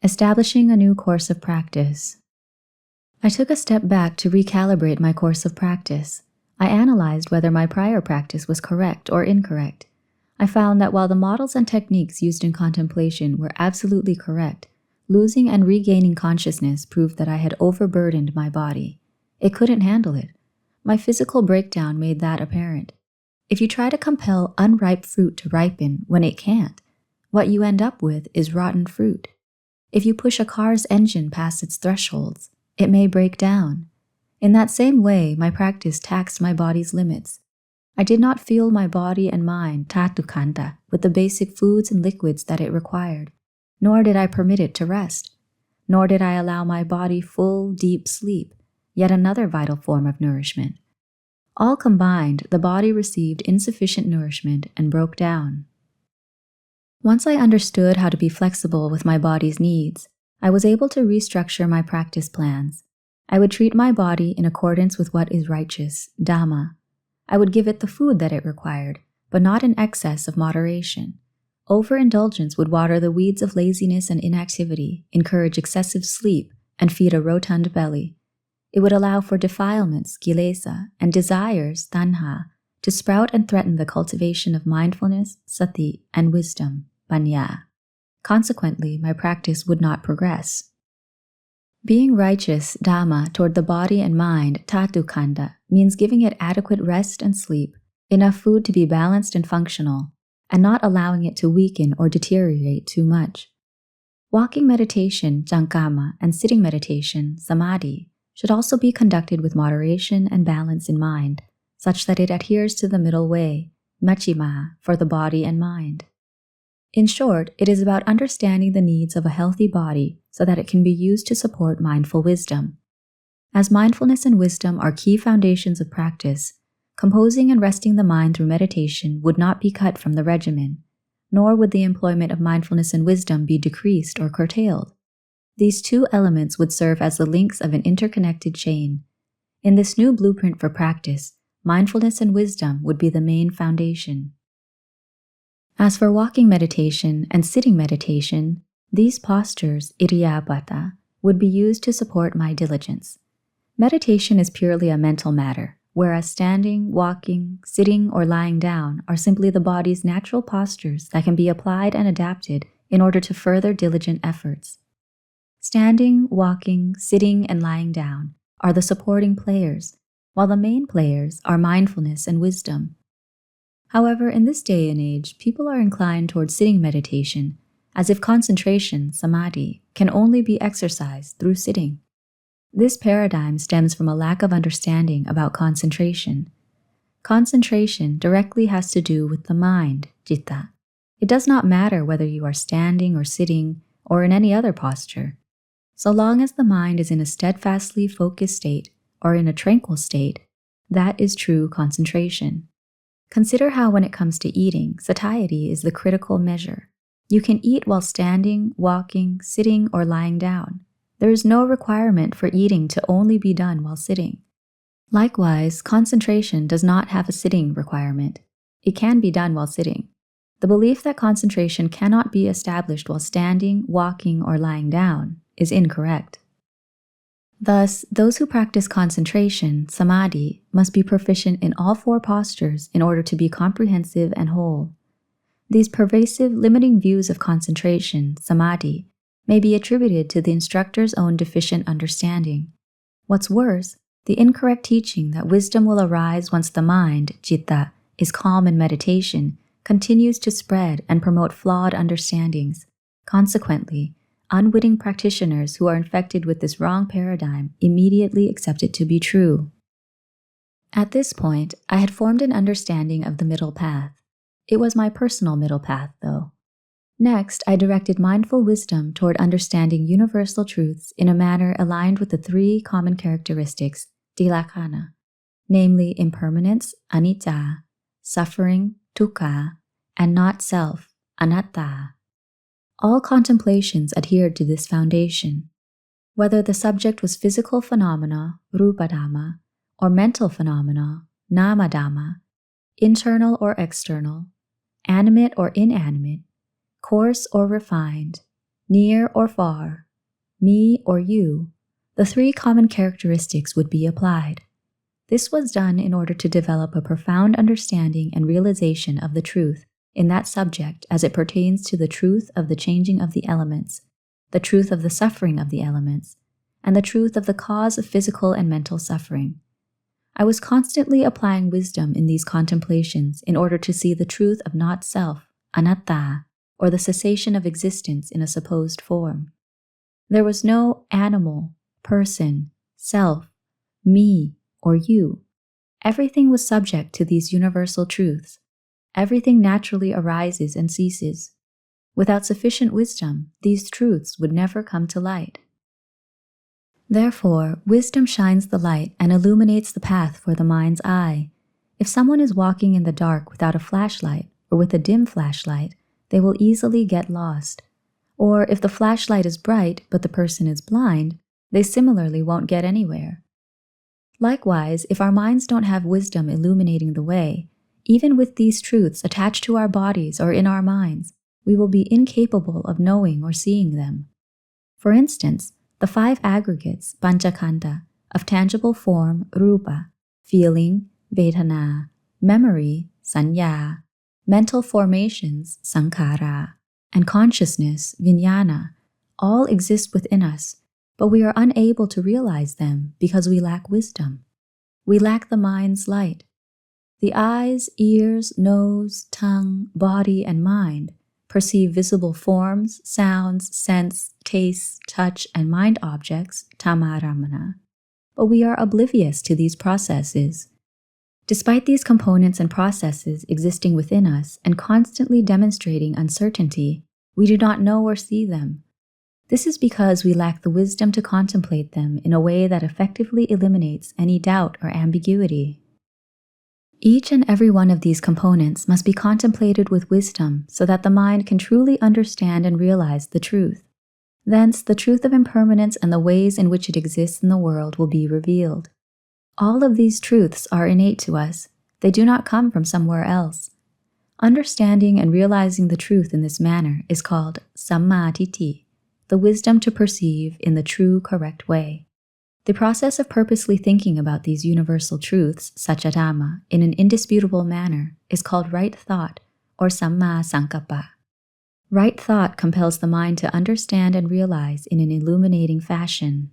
Establishing a new course of practice. I took a step back to recalibrate my course of practice. I analyzed whether my prior practice was correct or incorrect. I found that while the models and techniques used in contemplation were absolutely correct, losing and regaining consciousness proved that I had overburdened my body. It couldn't handle it. My physical breakdown made that apparent. If you try to compel unripe fruit to ripen when it can't, what you end up with is rotten fruit. If you push a car's engine past its thresholds, it may break down. In that same way, my practice taxed my body's limits. I did not fuel my body and mind, tatukanta, with the basic foods and liquids that it required, nor did I permit it to rest, nor did I allow my body full, deep sleep, yet another vital form of nourishment. All combined, the body received insufficient nourishment and broke down. Once I understood how to be flexible with my body's needs, I was able to restructure my practice plans. I would treat my body in accordance with what is righteous, Dhamma. I would give it the food that it required, but not in excess of moderation. Overindulgence would water the weeds of laziness and inactivity, encourage excessive sleep, and feed a rotund belly. It would allow for defilements, kilesa, and desires, tanha, to sprout and threaten the cultivation of mindfulness, sati, and wisdom, paññā. Consequently, my practice would not progress. Being righteous, Dhamma, toward the body and mind, tatukanda, means giving it adequate rest and sleep, enough food to be balanced and functional, and not allowing it to weaken or deteriorate too much. Walking meditation, cankama, and sitting meditation, samadhi, should also be conducted with moderation and balance in mind, such that it adheres to the middle way, machima, for the body and mind. In short, it is about understanding the needs of a healthy body so that it can be used to support mindful wisdom. As mindfulness and wisdom are key foundations of practice, composing and resting the mind through meditation would not be cut from the regimen, nor would the employment of mindfulness and wisdom be decreased or curtailed. These two elements would serve as the links of an interconnected chain. In this new blueprint for practice, mindfulness and wisdom would be the main foundation. As for walking meditation and sitting meditation, these postures, iriyabhata, would be used to support my diligence. Meditation is purely a mental matter, whereas standing, walking, sitting, or lying down are simply the body's natural postures that can be applied and adapted in order to further diligent efforts. Standing, walking, sitting, and lying down are the supporting players, while the main players are mindfulness and wisdom. However, in this day and age, people are inclined towards sitting meditation, as if concentration, samadhi, can only be exercised through sitting. This paradigm stems from a lack of understanding about concentration. Concentration directly has to do with the mind, citta. It does not matter whether you are standing or sitting or in any other posture. So long as the mind is in a steadfastly focused state or in a tranquil state, that is true concentration. Consider how when it comes to eating, satiety is the critical measure. You can eat while standing, walking, sitting, or lying down. There is no requirement for eating to only be done while sitting. Likewise, concentration does not have a sitting requirement. It can be done while sitting. The belief that concentration cannot be established while standing, walking, or lying down is incorrect. Thus, those who practice concentration, samadhi, must be proficient in all four postures in order to be comprehensive and whole. These pervasive, limiting views of concentration, samadhi, may be attributed to the instructor's own deficient understanding. What's worse, the incorrect teaching that wisdom will arise once the mind, citta, is calm in meditation, continues to spread and promote flawed understandings. Consequently, unwitting practitioners who are infected with this wrong paradigm immediately accept it to be true. At this point, I had formed an understanding of the middle path. It was my personal middle path, though. Next, I directed mindful wisdom toward understanding universal truths in a manner aligned with the three common characteristics, tilakkhana, namely impermanence, anicca, suffering, dukkha, and not self, anatta. All contemplations adhered to this foundation. Whether the subject was physical phenomena, rupa-dhamma, or mental phenomena, nama-dhamma, internal or external, animate or inanimate, coarse or refined, near or far, me or you, the three common characteristics would be applied. This was done in order to develop a profound understanding and realization of the truth in that subject as it pertains to the truth of the changing of the elements, the truth of the suffering of the elements, and the truth of the cause of physical and mental suffering. I was constantly applying wisdom in these contemplations in order to see the truth of not-self, anatta, or the cessation of existence in a supposed form. There was no animal, person, self, me, or you. Everything was subject to these universal truths. Everything naturally arises and ceases. Without sufficient wisdom, these truths would never come to light. Therefore, wisdom shines the light and illuminates the path for the mind's eye. If someone is walking in the dark without a flashlight or with a dim flashlight, they will easily get lost. Or if the flashlight is bright but the person is blind, they similarly won't get anywhere. Likewise, if our minds don't have wisdom illuminating the way, even with these truths attached to our bodies or in our minds, we will be incapable of knowing or seeing them. For instance, the 5 aggregates, panchakanda, of tangible form, rupa, feeling, vedana, memory, sanya, mental formations, sankhara, and consciousness, vijnana, all exist within us, but we are unable to realize them because we lack wisdom. We lack the mind's light. The eyes, ears, nose, tongue, body, and mind perceive visible forms, sounds, scents, tastes, touch, and mind objects, Dhammaram, but we are oblivious to these processes. Despite these components and processes existing within us and constantly demonstrating uncertainty, we do not know or see them. This is because we lack the wisdom to contemplate them in a way that effectively eliminates any doubt or ambiguity. Each and every one of these components must be contemplated with wisdom so that the mind can truly understand and realize the truth. Thence, the truth of impermanence and the ways in which it exists in the world will be revealed. All of these truths are innate to us. They do not come from somewhere else. Understanding and realizing the truth in this manner is called samma ditthi, the wisdom to perceive in the true, correct way. The process of purposely thinking about these universal truths, such as Dhamma, in an indisputable manner is called right thought, or samma sankappa. Right thought compels the mind to understand and realize in an illuminating fashion.